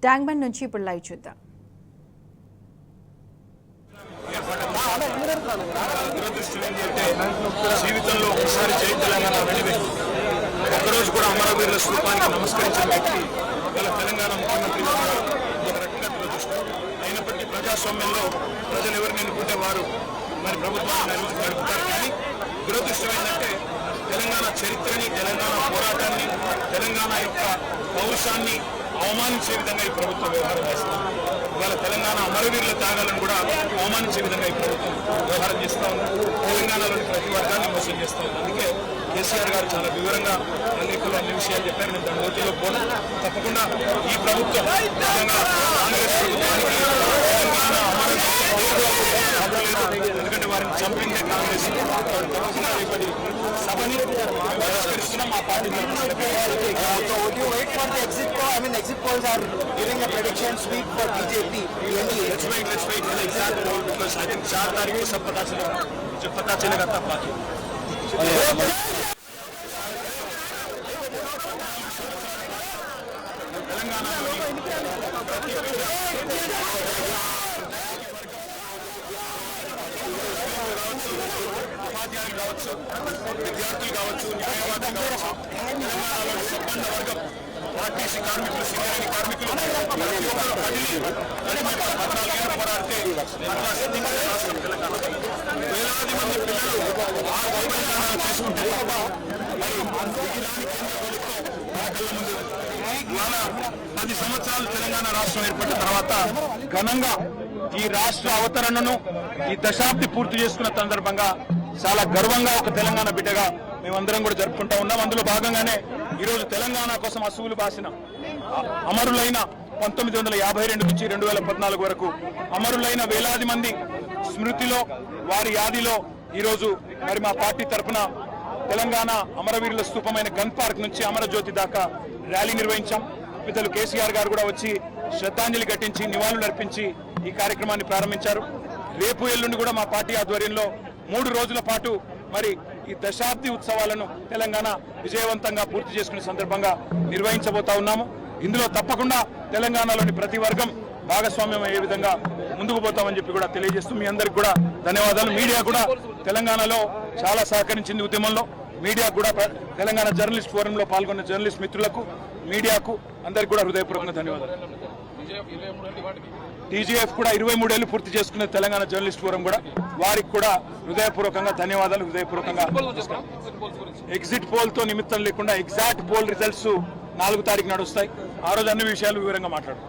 Tank bund నుంచి ఇప్పుడు live చూద్దాం. జీవితంలో ఒకసారి జై తెలంగాణ వెళ్ళి ఒక్కరోజు కూడా అమరవీరుల స్థూపానికి నమస్కరించిన వ్యక్తి ఇవాళ తెలంగాణ ముఖ్యమంత్రి ఒక రకంగా దురదృష్టం. అయినప్పటికీ ప్రజాస్వామ్యంలో ప్రజలు ఎవరిని ఎన్నుకుంటే వారు మరి ప్రభుత్వాన్ని నడుపుతారు. కానీ దురదృష్టం ఏంటంటే తెలంగాణ చరిత్రని, తెలంగాణ పోరాటాన్ని, తెలంగాణ యొక్క పౌరుషాన్ని అవమానించే విధంగా ఈ ప్రభుత్వం వ్యవహారం చేస్తుంది. ఇవాళ తెలంగాణ అమరవీరుల త్యాగాలను కూడా అవమానించే విధంగా ఈ ప్రభుత్వం వ్యవహారం చేస్తూ ఉంది. తెలంగాణలోని ప్రతి వర్గాన్ని మోసం చేస్తూ ఉంది. అందుకే కేసీఆర్ గారు చాలా వివరంగా లేఖలో అన్ని విషయాలు చెప్పారు. నేను దాని లోతుల్లో పోను. తప్పకుండా ఈ ప్రభుత్వం ముఖ్యంగా కాంగ్రెస్ ప్రభుత్వానికి తెలంగాణ ఎందుకంటే వారిని చంపిందే కాంగ్రెస్. తప్పకుండా రేపటి సభని బహిష్కరిస్తున్నాం మా party. Exit polls are giving a prediction sweep for BJP. Let's wait for the exact poll because I think 4 तारीख को सब पता चलेगा तब बाकी. ఉపాధ్యాయులు కావచ్చు, విద్యార్థులు కావచ్చు, న్యాయవాదులు కావచ్చు, తెలంగాణలోని సంపన్న వర్గం ఆర్టీసీ కార్మికులు, సింగరేణి కార్మికులు పోరాడితే రాష్ట్రం తెలంగాణ వేలాది మంది పిల్లలు ఆ తెలంగాణ తీసుకుంటే ఇవాళ 10 సంవత్సరాలు తెలంగాణ రాష్ట్రం ఏర్పడిన తర్వాత ఘనంగా ఈ రాష్ట్ర అవతరణను ఈ దశాబ్ది పూర్తి చేసుకున్న సందర్భంగా చాలా గర్వంగా ఒక తెలంగాణ బిడ్డగా మేమందరం కూడా జరుపుకుంటా ఉన్నాం. అందులో భాగంగానే ఈరోజు తెలంగాణ కోసం అసువులు బాసిన అమరులైన 1952 నుంచి 2014 వరకు అమరులైన వేలాది మంది స్మృతిలో, వారి యాదిలో ఈరోజు మరి మా పార్టీ తరఫున తెలంగాణ అమరవీరుల స్థూపమైన గన్ పార్క్ నుంచి అమరజ్యోతి దాకా ర్యాలీ నిర్వహించాం. పెద్దలు కేసీఆర్ గారు కూడా వచ్చి శ్రద్ధాంజలి ఘటించి నివాళులు అర్పించి ఈ కార్యక్రమాన్ని ప్రారంభించారు. రేపు ఎల్లుండి కూడా మా పార్టీ ఆధ్వర్యంలో 3 రోజుల పాటు మరి ఈ దశాబ్ది ఉత్సవాలను తెలంగాణ విజయవంతంగా పూర్తి చేసుకునే సందర్భంగా నిర్వహించబోతా ఉన్నాము. ఇందులో తప్పకుండా తెలంగాణలోని ప్రతి వర్గం భాగస్వామ్యం అయ్యే విధంగా ముందుకు పోతామని చెప్పి కూడా తెలియజేస్తూ మీ అందరికి కూడా ధన్యవాదాలు. మీడియా కూడా తెలంగాణలో చాలా సహకరించింది ఉద్యమంలో. మీడియా కూడా తెలంగాణ జర్నలిస్ట్ ఫోరంలో పాల్గొన్న జర్నలిస్ట్ మిత్రులకు, మీడియాకు అందరికి కూడా హృదయపూర్వకంగా ధన్యవాదాలు. టీజీఎఫ్ కూడా 23 ఏళ్లు పూర్తి చేసుకున్న తెలంగాణ జర్నలిస్ట్ ఫోరం కూడా వారికి కూడా హృదయపూర్వకంగా ధన్యవాదాలు. హృదయపూర్వకంగా ఎగ్జిట్ పోల్ తో నిమిత్తం లేకుండా ఎగ్జాక్ట్ పోల్ రిజల్ట్స్ 4 తారీఖు నాడు వస్తాయి. ఆ రోజు అన్ని విషయాలు వివరంగా మాట్లాడుతాం.